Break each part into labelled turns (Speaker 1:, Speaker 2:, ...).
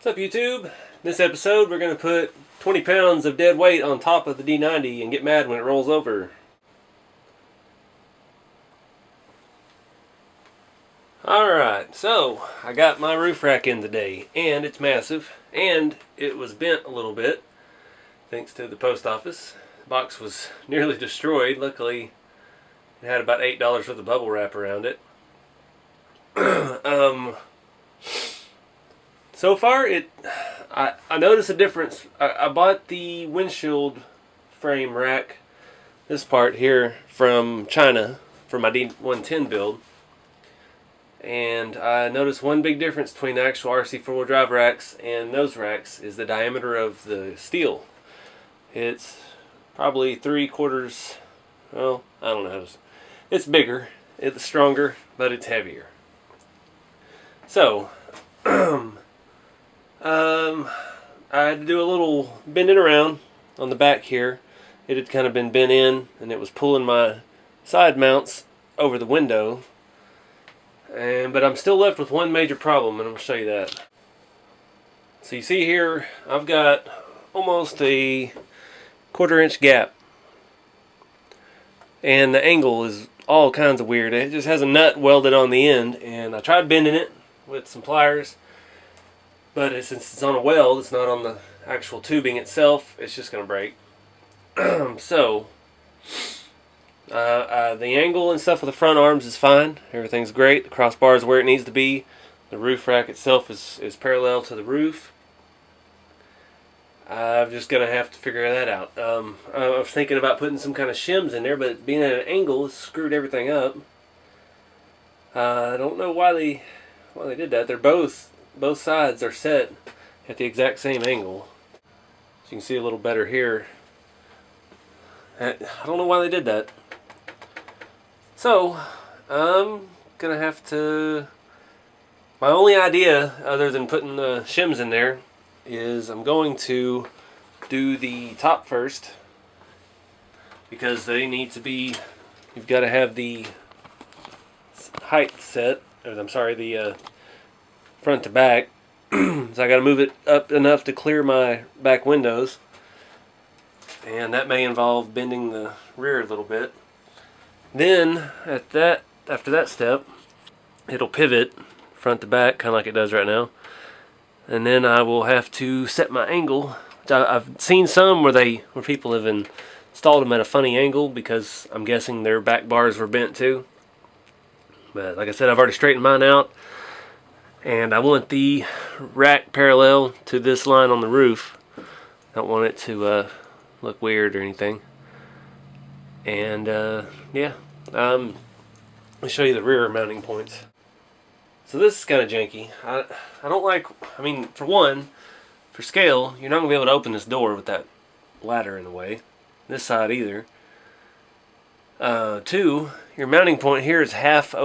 Speaker 1: What's up, YouTube? In this episode, we're going to put 20 pounds of dead weight on top of the D90 and get mad when it rolls over. Alright, so I got my roof rack in today, and it's massive, and it was bent a little bit, thanks to the post office. The box was nearly destroyed. Luckily, it had about $8 worth of bubble wrap around it. So far, I noticed a difference. I bought the windshield frame rack, this part here, from China for my D110 build. And I noticed one big difference between the actual RC4wd drive racks and those racks is the diameter of the steel. It's probably 3/4, well, I don't know. It's bigger, it's stronger, but it's heavier. So, I had to do a little bending around on the back here. It had kind of been bent in, and it was pulling my side mounts over the window. But I'm still left with one major problem, and I'm going to show you that. So you see here, I've got almost a 1/4 inch gap. And the angle is all kinds of weird. It just has a nut welded on the end, and I tried bending it with some pliers. But since it's on a weld, it's not on the actual tubing itself, it's just going to break. So, the angle and stuff with the front arms is fine. Everything's great. The crossbar is where it needs to be. The roof rack itself is parallel to the roof. I'm just going to have to figure that out. I was thinking about putting some kind of shims in there, but being at an angle, it screwed everything up. I don't know why they did that. They're both sides are set at the exact same angle. So you can see a little better here. I don't know why they did that. So, I'm going to have to... My only idea, other than putting the shims in there, is I'm going to do the top first. Because they need to be... You've got to have the height set. Or, I'm sorry, the front to back. So I got to move it up enough to clear my back windows. And that may involve bending the rear a little bit. Then, after that step, it'll pivot front to back, kind of like it does right now. And then I will have to set my angle. I've seen some where people have installed them at a funny angle because I'm guessing their back bars were bent too. But like I said, I've already straightened mine out. And I want the rack parallel to this line on the roof. I don't want it to look weird or anything. And yeah, let me show you the rear mounting points. So this is kind of janky. I don't like, I mean, for one, for scale, you're not going to be able to open this door with that ladder in the way. This side either. Two, your mounting point here is half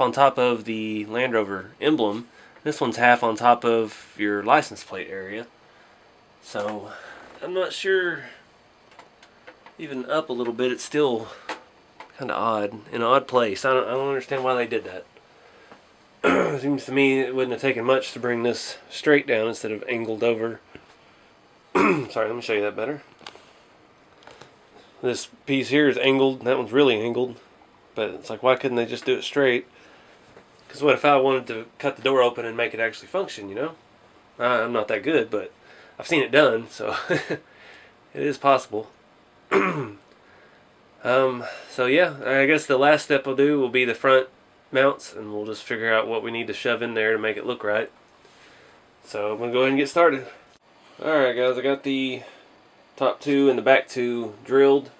Speaker 1: on top of the Land Rover emblem. This one's half on top of your license plate area. So, I'm not sure, even up a little bit, it's still kind of odd, in an odd place. I don't understand why they did that. It seems to me it wouldn't have taken much to bring this straight down instead of angled over. Sorry, let me show you that better. This piece here is angled, that one's really angled. But it's like, why couldn't they just do it straight? Because what if I wanted to cut the door open and make it actually function, you know? I'm not that good, but I've seen it done, so it is possible. So yeah, I guess the last step I'll do will be the front mounts, and we'll just figure out what we need to shove in there to make it look right. So I'm going to go ahead and get started. Alright guys, I got the top two and the back two drilled,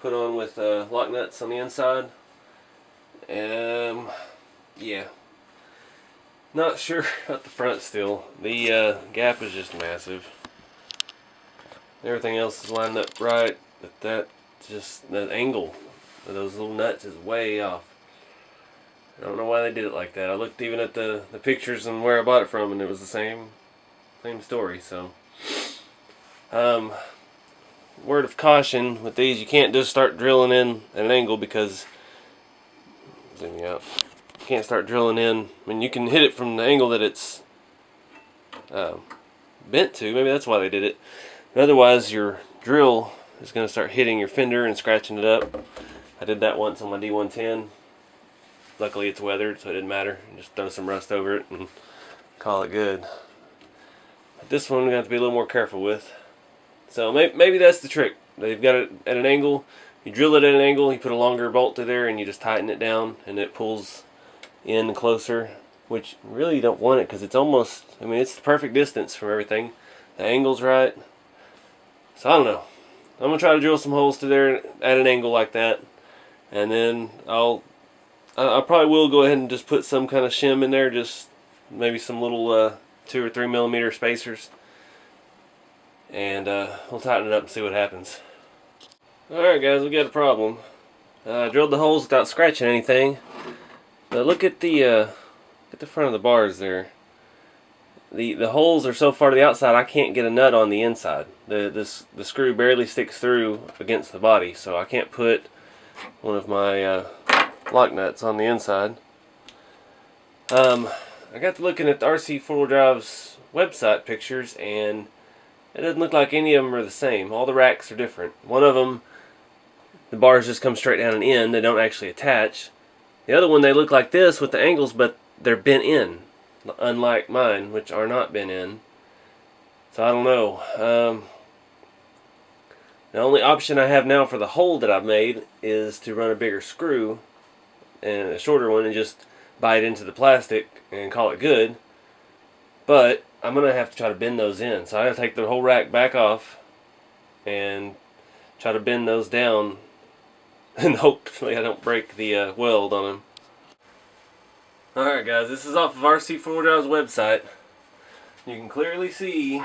Speaker 1: put on with lock nuts on the inside. Yeah, not sure about the front still. The gap is just massive. Everything else is lined up right, but that angle of those little nuts is way off. I don't know why they did it like that. I looked even at the pictures and where I bought it from, and it was the same story. So, word of caution with these: you can't just start drilling in at an angle because, zoom me out. You can't start drilling in. I mean, you can hit it from the angle that it's bent to. Maybe that's why they did it. But otherwise, your drill is going to start hitting your fender and scratching it up. I did that once on my D110. Luckily, it's weathered, so it didn't matter. Just throw some rust over it and call it good. But this one, we're going to have to be a little more careful with. So maybe that's the trick. They've got it at an angle. You drill it at an angle, you put a longer bolt to there, and you just tighten it down, and it pulls in closer, which really you don't want it because it's almost, I mean, it's the perfect distance from everything. The angle's right. So I don't know. I'm going to try to drill some holes to there at an angle like that, and then I probably will go ahead and just put some kind of shim in there, just maybe some little 2 or 3 millimeter spacers, and we'll tighten it up and see what happens. Alright guys, we got a problem. I drilled the holes without scratching anything, but look at the front of the bars there. The holes are so far to the outside I can't get a nut on the inside. The screw barely sticks through against the body, so I can't put one of my lock nuts on the inside. I got to looking at the RC4wd Drive's website pictures, and it doesn't look like any of them are the same. All the racks are different. One of them, the bars just come straight down and in. They don't actually attach. The other one, they look like this with the angles, but they're bent in, unlike mine, which are not bent in. So I don't know. The only option I have now for the hole that I've made is to run a bigger screw and a shorter one and just bite into the plastic and call it good. But I'm going to have to try to bend those in. So I have to take the whole rack back off and try to bend those down, and hopefully I don't break the weld on them. Alright guys, this is off of RC4wd Drive's website. You can clearly see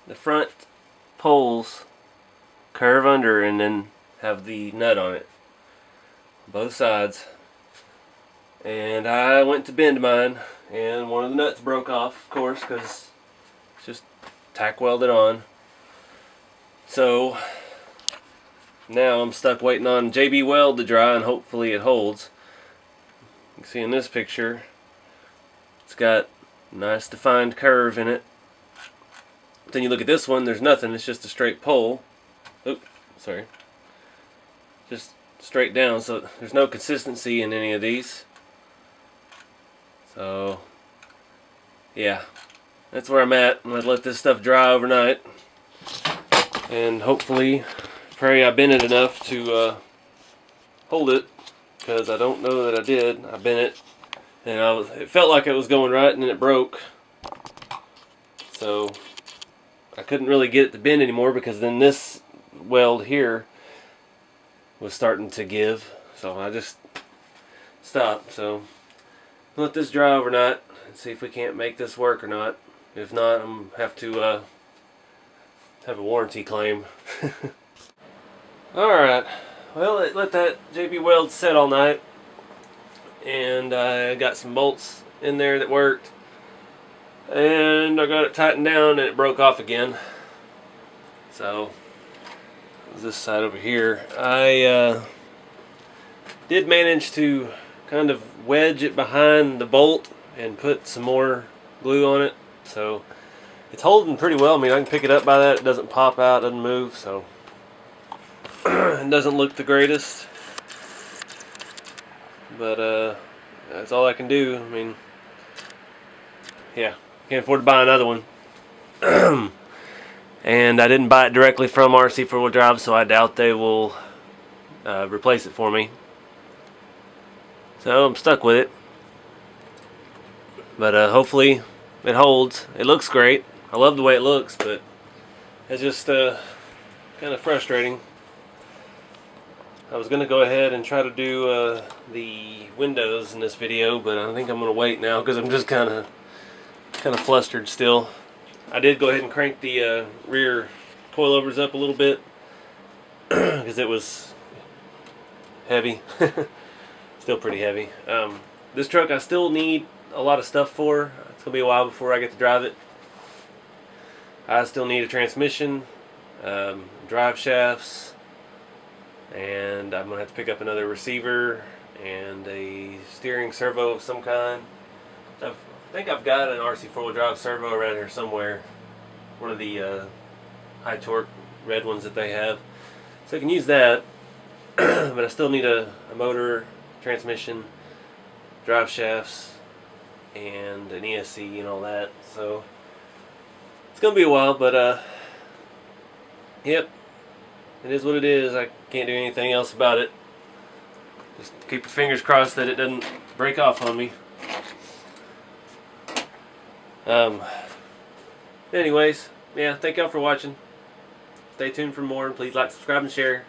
Speaker 1: the front poles curve under and then have the nut on it. Both sides. And I went to bend mine, and one of the nuts broke off, of course, because it's just tack welded on. So now I'm stuck waiting on JB Weld to dry, and hopefully it holds. You can see in this picture, it's got a nice defined curve in it. But then you look at this one, there's nothing, it's just a straight pole. Oops, sorry. Just straight down, so there's no consistency in any of these. So, yeah, that's where I'm at. I'm going to let this stuff dry overnight, and hopefully pray I bent it enough to hold it, because I don't know that I did. I bent it, and it felt like it was going right, and then it broke. So I couldn't really get it to bend anymore, because then this weld here was starting to give, so I just stopped. So let this dry overnight and see if we can't make this work or not. If not, I'm gonna have to have a warranty claim. Alright, well, let that JB Weld set all night, and I got some bolts in there that worked, and I got it tightened down, and it broke off again. So this side over here, I did manage to kind of wedge it behind the bolt and put some more glue on it, so it's holding pretty well. I mean, I can pick it up by that. It doesn't pop out, doesn't move, so it doesn't look the greatest, but that's all I can do. I mean, yeah, can't afford to buy another one. And I didn't buy it directly from RC4wd Drive, so I doubt they will replace it for me. So I'm stuck with it. But hopefully it holds. It looks great. I love the way it looks, but it's just kind of frustrating. I was going to go ahead and try to do the windows in this video, but I think I'm going to wait now because I'm just kind of flustered still. I did go ahead and crank the rear coilovers up a little bit because it was heavy. Still pretty heavy. This truck I still need a lot of stuff for. It's going to be a while before I get to drive it. I still need a transmission, drive shafts, and I'm going to have to pick up another receiver and a steering servo of some kind. I've think I've got an RC4wd drive servo around here somewhere. One of the high torque red ones that they have. So I can use that. But I still need a motor, transmission, drive shafts, and an ESC and all that. So it's gonna be a while, but yep, it is what it is. I can't do anything else about it. Just keep your fingers crossed that it doesn't break off on me. Anyways, yeah, thank y'all for watching. Stay tuned for more, and please like, subscribe, and share.